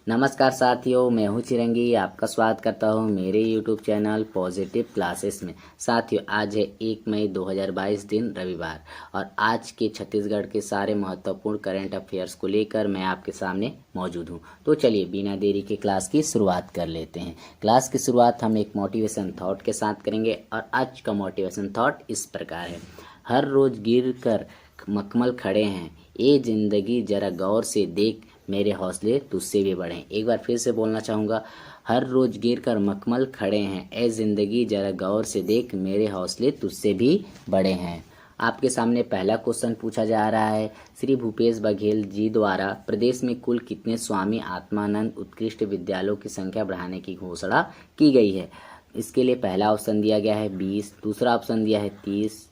नमस्कार साथियों, मैं हूं चिरंगी। आपका स्वागत करता हूं मेरे YouTube चैनल पॉजिटिव क्लासेस में। साथियों, आज है 1 मई 2022 दिन रविवार और आज के छत्तीसगढ़ के सारे महत्वपूर्ण करंट अफेयर्स को लेकर मैं आपके सामने मौजूद हूं। तो चलिए बिना देरी के क्लास की शुरुआत कर लेते हैं। क्लास की शुरुआत हम एक मोटिवेशन थॉट के साथ करेंगे और आज का मोटिवेशन थॉट इस प्रकार है। हर रोज गिर कर मखमल खड़े हैं, ये जिंदगी जरा गौर से देख, मेरे हौसले तुझसे भी बढ़े। एक बार फिर से बोलना चाहूँगा, हर रोज गिर कर मखमल खड़े हैं, ए जिंदगी जरा गौर से देख, मेरे हौसले तुझसे भी बड़े हैं। आपके सामने पहला क्वेश्चन पूछा जा रहा है, श्री भूपेश बघेल जी द्वारा प्रदेश में कुल कितने स्वामी आत्मानंद उत्कृष्ट विद्यालयों की संख्या बढ़ाने की घोषणा की गई है। इसके लिए पहला ऑप्शन दिया गया है 20, दूसरा ऑप्शन दिया है 30,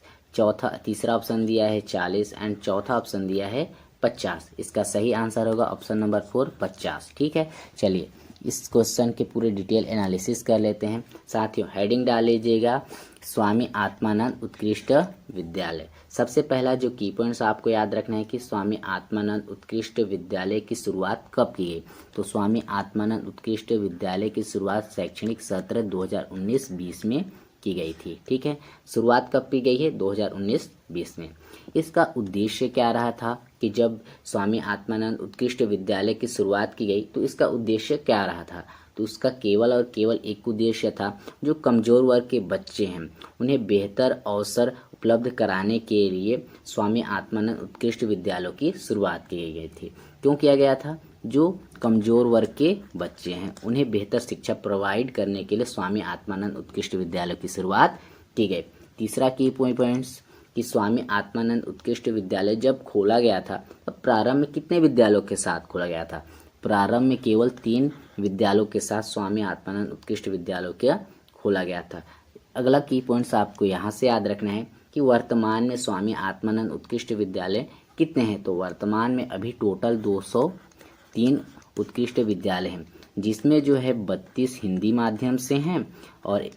तीसरा ऑप्शन दिया है 40 एंड चौथा ऑप्शन दिया है 50। इसका सही आंसर होगा ऑप्शन नंबर 4, 50। ठीक है, चलिए इस क्वेश्चन के पूरे डिटेल एनालिसिस कर लेते हैं। साथियों, हेडिंग डाल लीजिएगा स्वामी आत्मानंद उत्कृष्ट विद्यालय। सबसे पहला जो की पॉइंट्स आपको याद रखना है कि स्वामी आत्मानंद उत्कृष्ट विद्यालय की शुरुआत कब की गई। तो स्वामी आत्मानंद उत्कृष्ट विद्यालय की शुरुआत शैक्षणिक सत्र 2019-20 में की गई थी। ठीक है, शुरुआत कब की गई है? 2019-20 में। इसका उद्देश्य क्या रहा था कि जब स्वामी आत्मानंद उत्कृष्ट विद्यालय की शुरुआत की गई तो इसका उद्देश्य क्या रहा था? तो उसका केवल और केवल एक उद्देश्य था, जो कमजोर वर्ग के बच्चे हैं उन्हें बेहतर अवसर उपलब्ध कराने के लिए स्वामी आत्मानंद उत्कृष्ट विद्यालयों की शुरुआत की गई थी। क्यों किया गया था? जो कमजोर वर्ग के बच्चे हैं उन्हें बेहतर शिक्षा प्रोवाइड करने के लिए स्वामी आत्मानंद उत्कृष्ट विद्यालय की शुरुआत की गई। तीसरा की पॉइंट्स कि स्वामी आत्मानंद उत्कृष्ट विद्यालय जब खोला गया था तब प्रारंभ में कितने विद्यालयों के साथ खोला गया था? प्रारंभ में केवल 3 विद्यालयों के साथ स्वामी आत्मानंद उत्कृष्ट विद्यालय का खोला गया था। अगला की पॉइंट्स आपको यहाँ से याद रखना है कि वर्तमान में स्वामी आत्मानंद उत्कृष्ट विद्यालय कितने हैं। तो वर्तमान में अभी टोटल 203 उत्कृष्ट विद्यालय हैं, जिसमें जो है 32 हिंदी माध्यम से हैं और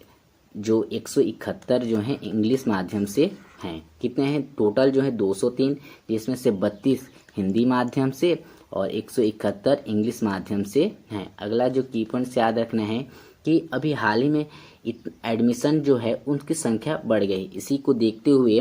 जो 171 जो हैं इंग्लिश माध्यम से हैं। कितने हैं? टोटल जो है 203, जिसमें से 32 हिंदी माध्यम से और 171 इंग्लिश माध्यम से हैं। अगला जो की पॉइंट्स याद रखना है कि अभी हाल ही में एडमिशन जो है उनकी संख्या बढ़ गई। इसी को देखते हुए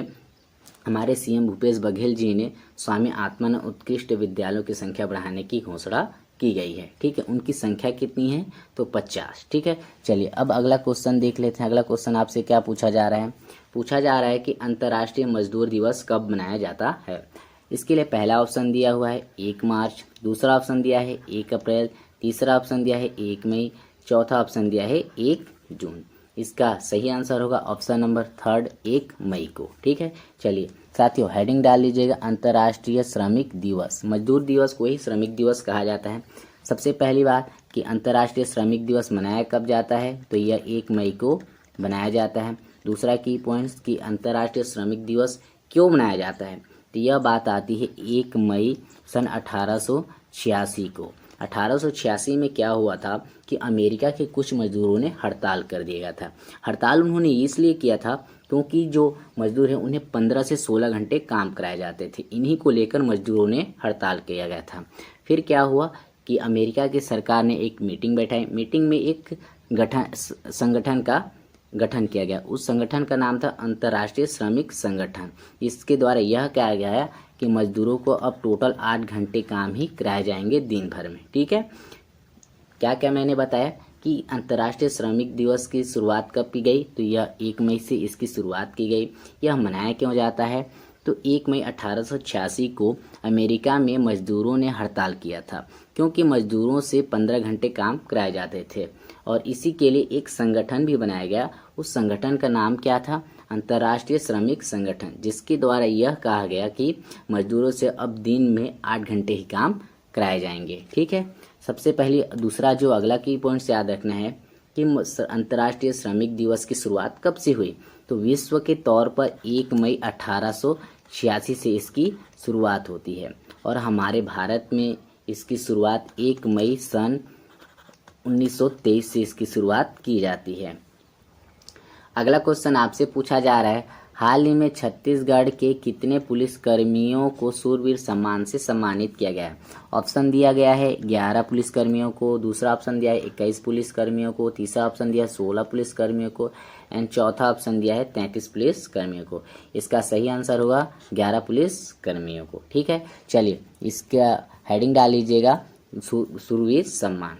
हमारे सीएम भूपेश बघेल जी ने स्वामी आत्मानंद उत्कृष्ट विद्यालयों की संख्या बढ़ाने की घोषणा की गई है। ठीक है, उनकी संख्या कितनी है? तो 50। ठीक है, चलिए अब अगला क्वेश्चन देख लेते हैं। अगला क्वेश्चन आपसे क्या पूछा जा रहा है? पूछा जा रहा है कि अंतर्राष्ट्रीय मजदूर दिवस कब मनाया जाता है। इसके लिए पहला ऑप्शन दिया हुआ है 1 मार्च, दूसरा ऑप्शन दिया है 1 अप्रैल, तीसरा ऑप्शन दिया है 1 मई, चौथा ऑप्शन दिया है 1 जून। इसका सही आंसर होगा ऑप्शन नंबर 3, 1 मई को। ठीक है, चलिए साथियों हेडिंग डाल लीजिएगा अंतर्राष्ट्रीय श्रमिक दिवस। मजदूर दिवस को ही श्रमिक दिवस कहा जाता है। सबसे पहली बात कि अंतर्राष्ट्रीय श्रमिक दिवस मनाया कब जाता है, तो यह 1 मई को मनाया जाता है। दूसरा की पॉइंट्स कि अंतर्राष्ट्रीय श्रमिक दिवस क्यों मनाया जाता है, तो यह बात आती है 1 मई सन 1886 को। 1886 में क्या हुआ था कि अमेरिका के कुछ मजदूरों ने हड़ताल कर दिया था। हड़ताल उन्होंने इसलिए किया था क्योंकि जो मजदूर हैं उन्हें 15 से 16 घंटे काम कराए जाते थे। इन्हीं को लेकर मजदूरों ने हड़ताल किया गया था। फिर क्या हुआ कि अमेरिका की सरकार ने एक मीटिंग बैठाई। मीटिंग में एक संगठन का गठन किया गया। उस संगठन का नाम था अंतर्राष्ट्रीय श्रमिक संगठन। इसके द्वारा यह कहा गया कि मजदूरों को अब टोटल 8 घंटे काम ही कराए जाएंगे दिन भर में। ठीक है, क्या क्या मैंने बताया कि अंतर्राष्ट्रीय श्रमिक दिवस की शुरुआत कब की गई, तो यह 1 मई से इसकी शुरुआत की गई। यह मनाया क्यों जाता है, तो 1 मई 1886 को अमेरिका में मजदूरों ने हड़ताल किया था क्योंकि मजदूरों से 15 घंटे काम कराए जाते थे और इसी के लिए एक संगठन भी बनाया गया। उस संगठन का नाम क्या था? अंतर्राष्ट्रीय श्रमिक संगठन, जिसके द्वारा यह कहा गया कि मजदूरों से अब दिन में 8 घंटे ही काम कराए जाएंगे। ठीक है, सबसे पहले दूसरा जो अगला की पॉइंट्स याद रखना है कि अंतर्राष्ट्रीय श्रमिक दिवस की शुरुआत कब से हुई, तो विश्व के तौर पर 1 मई 1886 से इसकी शुरुआत होती है और हमारे भारत में इसकी शुरुआत 1 मई सन 1923 से इसकी शुरुआत की जाती है। अगला क्वेश्चन आपसे पूछा जा रहा है, हाल ही में छत्तीसगढ़ के कितने पुलिस कर्मियों को सूरवीर सम्मान से सम्मानित किया गया है? ऑप्शन दिया गया है 11 पुलिस कर्मियों को, दूसरा ऑप्शन दिया है 21 पुलिस कर्मियों को, तीसरा ऑप्शन दिया है 16 पुलिस कर्मियों को एंड चौथा ऑप्शन दिया है 33 पुलिस कर्मियों को। इसका सही आंसर होगा 11 पुलिस कर्मियों को। ठीक है, चलिए इसका हेडिंग डाल लीजिएगा सूरवीर सम्मान।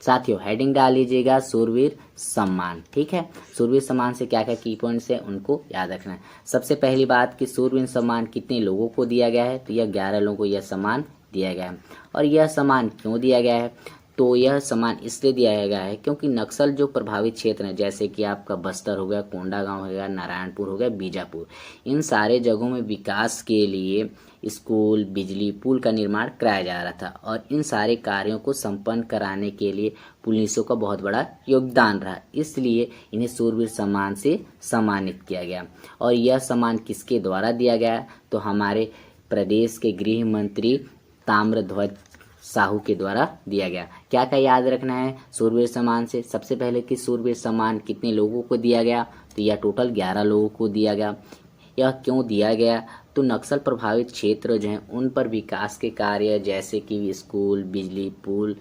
साथियों हेडिंग डाल लीजिएगा सूरवीर सम्मान। ठीक है, सूरवीर सम्मान से क्या क्या की पॉइंट्स है उनको याद रखना है। सबसे पहली बात कि सूरवीर सम्मान कितने लोगों को दिया गया है, तो यह 11 लोगों को यह सम्मान दिया गया है। और यह सम्मान क्यों दिया गया है, तो यह सम्मान इसलिए दिया गया है क्योंकि नक्सल जो प्रभावित क्षेत्र हैं जैसे कि आपका बस्तर हो गया, कोंडागांव हो गया, नारायणपुर हो गया, बीजापुर, इन सारे जगहों में विकास के लिए स्कूल, बिजली, पुल का निर्माण कराया जा रहा था और इन सारे कार्यों को संपन्न कराने के लिए पुलिसों का बहुत बड़ा योगदान रहा, इसलिए इन्हें सूरवीर सम्मान से सम्मानित किया गया। और यह सम्मान किसके द्वारा दिया गया, तो हमारे प्रदेश के गृह मंत्री ताम्रध्वज साहू के द्वारा दिया गया। क्या क्या याद रखना है सूरवीर सम्मान से, सबसे पहले कि सूरवीर सम्मान कितने लोगों को दिया गया, तो यह टोटल 11 लोगों को दिया गया। यह क्यों दिया गया, तो नक्सल प्रभावित क्षेत्र जो हैं उन पर विकास के कार्य जैसे कि स्कूल, बिजली, पुल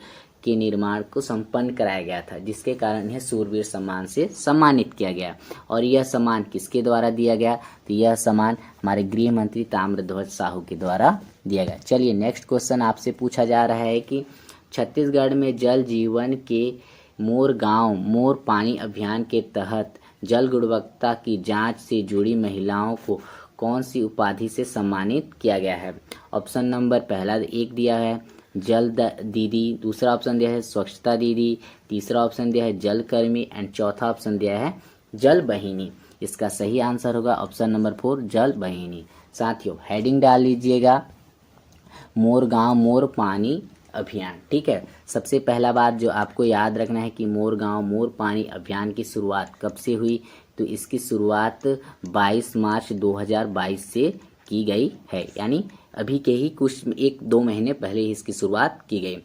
के निर्माण को संपन्न कराया गया था, जिसके कारण यह सूरवीर सम्मान से सम्मानित किया गया। और यह सम्मान किसके द्वारा दिया गया, तो यह सम्मान हमारे गृह मंत्री ताम्रध्वज साहू के द्वारा दिया गया। चलिए नेक्स्ट क्वेश्चन आपसे पूछा जा रहा है कि छत्तीसगढ़ में जल जीवन के मोर गांव मोर पानी अभियान के तहत जल गुणवत्ता की जांच से जुड़ी महिलाओं को कौन सी उपाधि से सम्मानित किया गया है? ऑप्शन नंबर पहला एक दिया है जल दीदी, दूसरा ऑप्शन दिया है स्वच्छता दीदी, तीसरा ऑप्शन दिया है जल कर्मी एंड चौथा ऑप्शन दिया है जल बहिनी। इसका सही आंसर होगा ऑप्शन नंबर 4 जल बहिनी। साथियों हेडिंग डाल लीजिएगा मोर गांव मोर पानी अभियान। ठीक है, सबसे पहला बात जो आपको याद रखना है कि मोर गांव मोर पानी अभियान की शुरुआत कब से हुई, तो इसकी शुरुआत 22 मार्च 2022 से की गई है, यानी अभी के ही कुछ 1-2 महीने पहले ही इसकी शुरुआत की गई।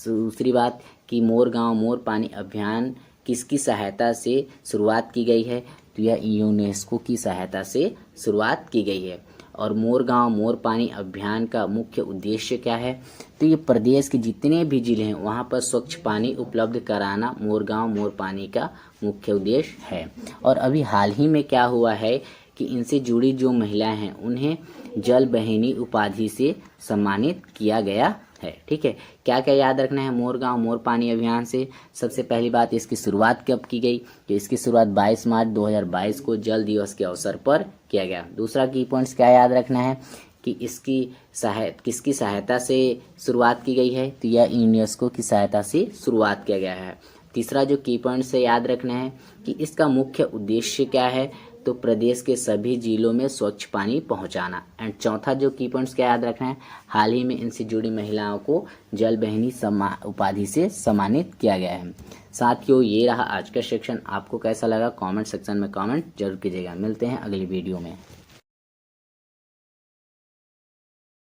दूसरी बात कि मोर गांव मोर पानी अभियान किसकी सहायता से शुरुआत की गई है, तो यह यूनेस्को की सहायता से शुरुआत की गई है। और मोर गांव मोर पानी अभियान का मुख्य उद्देश्य क्या है, तो ये प्रदेश के जितने भी जिले हैं वहाँ पर स्वच्छ पानी उपलब्ध कराना मोर गांव मोर पानी का मुख्य उद्देश्य है। और अभी हाल ही में क्या हुआ है कि इनसे जुड़ी जो महिलाएं हैं उन्हें जल बहिनी उपाधि से सम्मानित किया गया है। ठीक है, क्या क्या याद रखना है मोर गांव मोर पानी अभियान से, सबसे पहली बात इसकी शुरुआत कब की गई, तो इसकी शुरुआत 22 मार्च 2022 को जल दिवस के अवसर पर किया गया। दूसरा की पॉइंट्स क्या याद रखना है कि इसकी किसकी सहायता से शुरुआत की गई है, तो यह यूनेस्को की सहायता से शुरुआत किया गया है। तीसरा जो की पॉइंट से याद रखना है कि इसका मुख्य उद्देश्य क्या है, तो प्रदेश के सभी जिलों में स्वच्छ पानी पहुंचाना। एंड चौथा जो की पॉइंट्स क्या याद रखना है, हाल ही में इनसे जुड़ी महिलाओं को जल बहिनी उपाधि से सम्मानित किया गया है। साथियों ये रहा आज का सेक्शन, आपको कैसा लगा कमेंट सेक्शन में कमेंट जरूर कीजिएगा। मिलते हैं अगली वीडियो में।